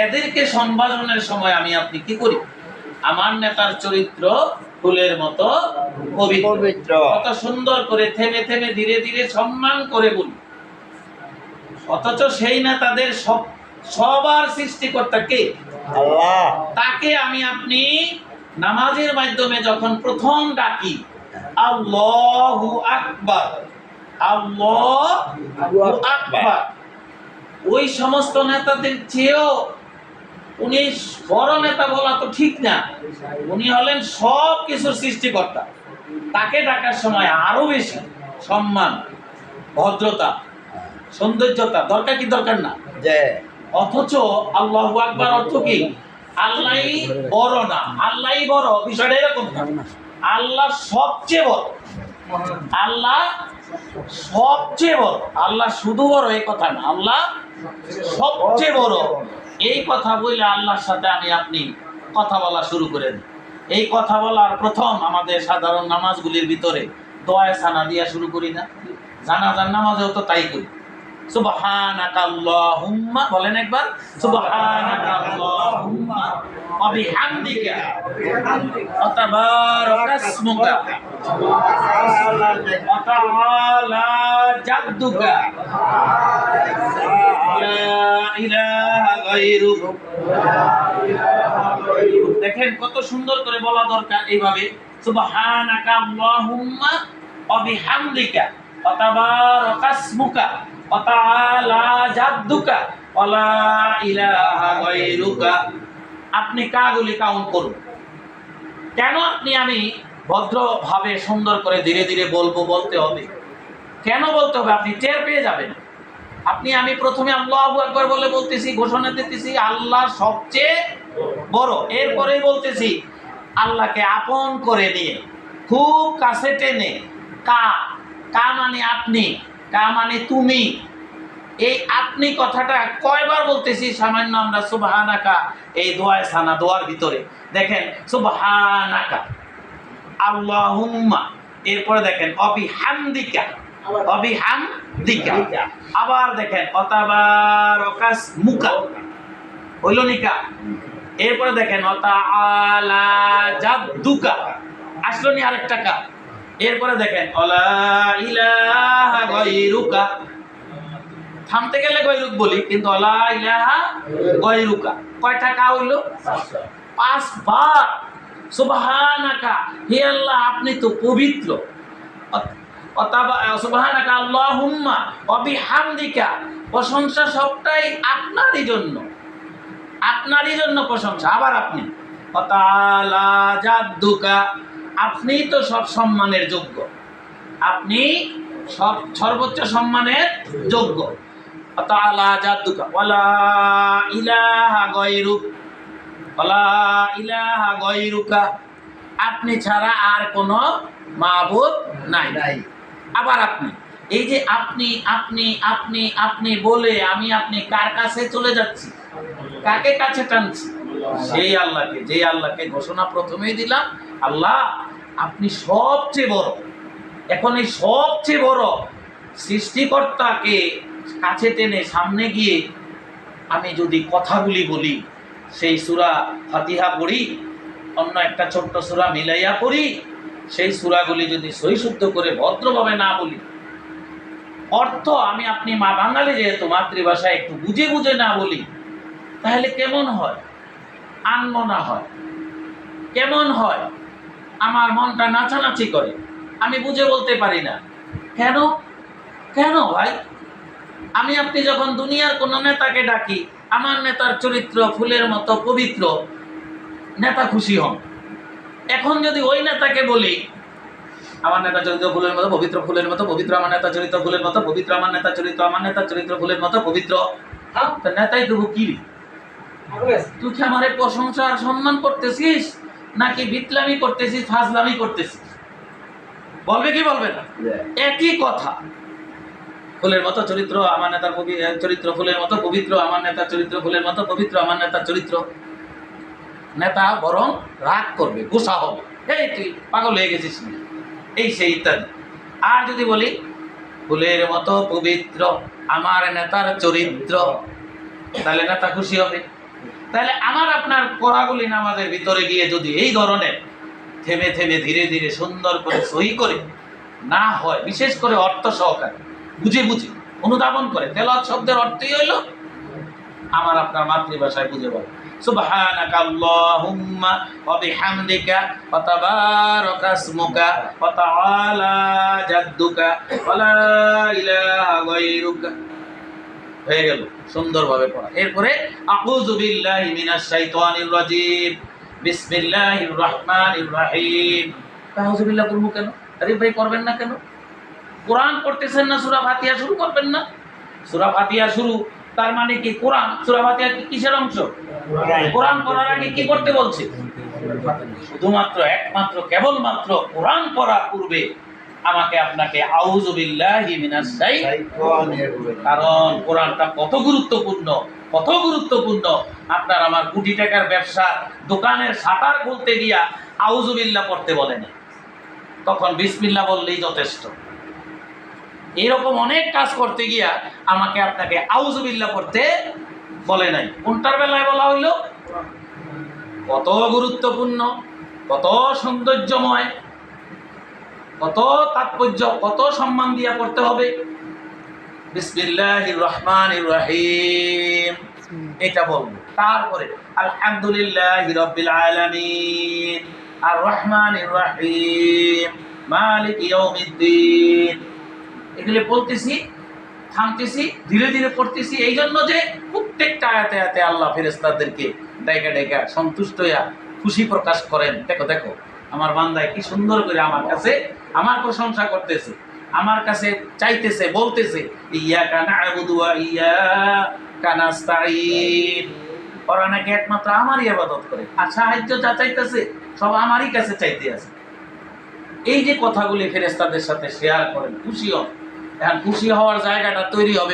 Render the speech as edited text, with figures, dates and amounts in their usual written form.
এদেরকে সম্ভাষণের সময় আমি আপনি কি করি? আমার নেতার চরিত্র ফুলের মতো পবিত্র, কত সুন্দর করে থেমে থেমে ধীরে ধীরে সম্মান করে বলি। অথচ সেই নেতাদের সবার সৃষ্টিকর্তা কে? আল্লাহ। তাকে আমি আপনি নামাজের মাধ্যমে যখন প্রথম ডাকি আল্লাহু আকবার, আল্লাহু আকবার, ওই সমস্ত নেতাদের চেয়েও উনি বড় নেতা বলা তো ঠিক না, উনি হলেন সব কিছুর সৃষ্টিকর্তা। তাকে ডাকার সময় আরো বেশি সম্মান, ভদ্রতা, সৌন্দর্যতা দরকার কি দরকার না? অথচ আল্লাহু আকবার অর্থ কি? আল্লাহই বড় না, আল্লাহই বড়, বিষয়টা এরকম না। আল্লাহ সবচেয়ে বড়, আল্লাহ সবচেয়ে বড়, আল্লাহ শুধু বড় এই কথা না, আল্লাহ সবচেয়ে বড়। এই কথা বলে আল্লাহর সাথে আমি আপনি কথা বলা শুরু করে দিই। এই কথা বলার প্রথম আমাদের সাধারণ নামাজগুলির ভিতরে দোয়া সানা দিয়া শুরু করি না? জানাজার নামাজেও তো তাই করি। সুবহানাকা আল্লাহুম্মা, বলেন একবার, সুবহানাকা আল্লাহুম্মা ওয়া বিহামদিকা ওয়া তাবারাকা ইসমুকা ওয়া তাআলা জাদ্দুকা লা ইলাহা গায়রুক। দেখেন কত সুন্দর করে বলা দরকার এইভাবে, সুবহানাকা আল্লাহুম্মা ওয়া বিহামদিকা ওয়া তাবারাকা ইসমুকা ওয়া তাআলা জাদ্দুকা ওয়া লা ইলাহা গায়রুকা। আপনি কাগুলি কাউন্ট করুন। কেন আপনি আমি ভদ্রভাবে সুন্দর করে ধীরে ধীরে বলবো? বলতে হবে। কেন বলতে হবে? আপনি টের পেয়ে যাবেন। আপনি আমি প্রথমে আল্লাহু আকবার বলে বলতেছি, ঘোষণা দিতেছি আল্লাহ সবচেয়ে বড়, এরপরেই বলতেছি আল্লাহকে আপন করে নিয়ে খুব কাছে টেনে, কা কা মানে আপনি, কা মানে তুমি। এই আপনি কথাটা কয়বার বলতেছি? সামান্য আমরা সুবহানাকা এই দোয়ায় সানা দোয়ার ভিতরে দেখেন সুবহানাকা আল্লাহুম্মা, এরপরে দেখেন অবিহামদিকা, অবিহামদিকা, আবার দেখেন অতাবারাকা ইসমুকা, হইল নিকা। এরপরে দেখেন অতাআলা জাদ্দুকা, আসলো নি আরেকটা কা। এরপরে দেখেন অলা ইলাহা গায়রুকা, থামতে গেলে গায়রুক বলি, কিন্তু অলা ইলাহা গায়রুকা কয়টা কা হইল? 5 বার। সুবহানাকা, হে আল্লাহ আপনি তো পবিত্র। সুবহানাকা আল্লাহুম্মা ওয়া বিহামদিকা, প্রশংসা সবটাই আপনারই জন্য, আপনারই জন্য প্রশংসা। আবার আপনি ওয়া তাআলা জাদ্দুকা, আপনি তো সব সম্মানের যোগ্য, আপনি সব সর্বোচ্চ সম্মানের যোগ্য। ওয়া তাআলা জাদ্দুকা ওয়া লা ইলাহা গায়রুক, ওয়া লা ইলাহা গায়রুকা, আপনি ছাড়া আর কোনো মাবুদ নাই। আবার আপনি, এই যে আপনি আপনি আপনি আপনি বলে আমি আপনি কার কাছে চলে যাচ্ছি? কাকে কাছে টানছি? সেই আল্লাহকে, যে আল্লাহকে ঘোষণা প্রথমেই দিলাম আল্লাহ আপনি সবচেয়ে বড়। এখন এই সবচেয়ে বড় সৃষ্টিকর্তাকে কাছে টেনে সামনে গিয়ে আমি যদি কথাগুলি বলি, সেই সূরা ফাতিহা পড়ি, অন্য একটা ছোট্ট সূরা মিলাইয়া পড়ি, সেই সূরাগুলি যদি সহি শুদ্ধ করে ভদ্রভাবে না বলি, অর্থ আমি আপনি মা বাঙালি যেহেতু মাতৃভাষায় একটু বুঝে বুঝে না বলি, তাহলে কেমন হয়? আনমনা হয়। কেমন হয়? আমার মনটা নাচানাচি করে, আমি বুঝে বলতে পারি না। কেন? কেন ভাই? আমি আপনি যখন দুনিয়ার কোনো নেতাকে ডাকি, আমার নেতার চরিত্র ফুলের মতো পবিত্র, নেতা খুশি হন। এখন যদি ওই নেতাকে বলি আমার নেতা চরিত্র ফুলের মতো পবিত্র, ফুলের মতো পবিত্র, আমার নেতা চরিত্র ফুলের মতো পবিত্র, আমার নেতা চরিত্র, আমার নেতা চরিত্র ফুলের মতো পবিত্র, তো নেতাই দেবো কি? তুই কি আমার প্রশংসা আর সম্মান করতেছিস, নাকি বিতলামি করতেছিস, ফাজলামি করতেছিস? বলবে কি বলবে না? একই কথা। ফুলের মতো চরিত্র, আমার নেতার চরিত্র ফুলের মতো পবিত্র, আমার নেতার চরিত্র ফুলের মতো পবিত্র, আমার নেতার চরিত্র। নেতা বরং রাগ করবে, গুসা হবে, এই তুই পাগল হয়ে গেছিস, এই সেই ইত্যাদি। আর যদি বলি ফুলের মতো পবিত্র আমার নেতার চরিত্র, তাহলে নেতা খুশি হবে। তাহলে আমার আপনার পড়াগুলি নামাজের ভিতরে গিয়ে যদি এই ধরনের থেমে থেমে ধীরে ধীরে সুন্দর করে সহি করে না হয়, বিশেষ করে অর্থ সহকারে বুঝে বুঝে অনুধাবন করে, তেলাওয়াত শব্দের অর্থই হইল আমার আপনার মাতৃভাষায় বুঝে বলে সুবহানাকা আল্লাহুম্মা ওয়া বিহামদিকা ওয়া তাবারাকা ইসমুকা ওয়া তাআলা জাদ্দুকা ওয়া লা ইলাহা গায়রুকা। হয়ে গেল সুন্দরভাবে পড়া। এরপরে আউযু বিল্লাহি মিনাশ শাইতানির রাজিম বিসমিল্লাহির রহমানির রহিম। আউযু বিল্লাহ পড়বো কেন? আরে ভাই করবেন না কেন? কোরআন পড়তেছেন না, সূরা ফাতিহা শুরু করবেন না? সূরা ফাতিহা শুরু, তার মানে কি কোরআন? সূরা ফাতিহা কি কিসের অংশ? কোরআন পড়ার আগে কি করতে বলছে? শুধুমাত্র একমাত্র কেবলমাত্র কোরআন পড়ার পূর্বে আমাকে আপনাকে আউযু বিল্লাহি মিনাশ শাইতানির রাজিম, কারণ কোরআনটা কত গুরুত্বপূর্ণ, কত গুরুত্বপূর্ণ। আপনার আমার কোটি টাকার ব্যবসা দোকানের শাটার খুলতে গিয়া আউযু বিল্লাহ পড়তে বলে না, তখন বিসমিল্লাহ বললেই যথেষ্ট। এরকম অনেক কাজ করতে গিয়া আমাকে আপনাকে আউযু বিল্লাহ পড়তে বলে নাই। কোনটার বেলায় বলা হইল? কত গুরুত্বপূর্ণ, কত সৌন্দর্যময়, কত তাৎপর্য, কত সম্মান দিয়া করতে হবে। বিসমিল্লাহির রহমানির রহিম এটা বলবো। তারপরে আলহামদুলিল্লাহি রাব্বিল আলামিন আর রহমানির রহিম মালিক ইয়াউমিদ্দিন। এগুলো বলতেছি, থামতেছি, ধীরে ধীরে পড়তেছি, এই জন্য যে প্রত্যেকটা আয়াতে আয়াতে আল্লাহ ফেরেশতাদেরকে ডাইকা ডাইকা সন্তুষ্ট হইয়া খুশি প্রকাশ করেন। দেখো দেখো আমার বান্দায় কি সুন্দর করে আমার কাছে আমার প্রশংসা করতেছে, আমার কাছে চাইতেছে, বলতেছে ইয়াকা না'বুদু ওয়া ইয়াকা নাস্তাঈন। ওরা নাকি একমাত্র আমারই ইবাদত করে, আর সাহায্য যা চাইতেছে সব আমারই কাছে চাইতে আছে। এই যে কথাগুলি ফেরেশতাদের সাথে শেয়ার করেন, খুশি হন। এখন খুশি হওয়ার জায়গাটা তৈরি হবে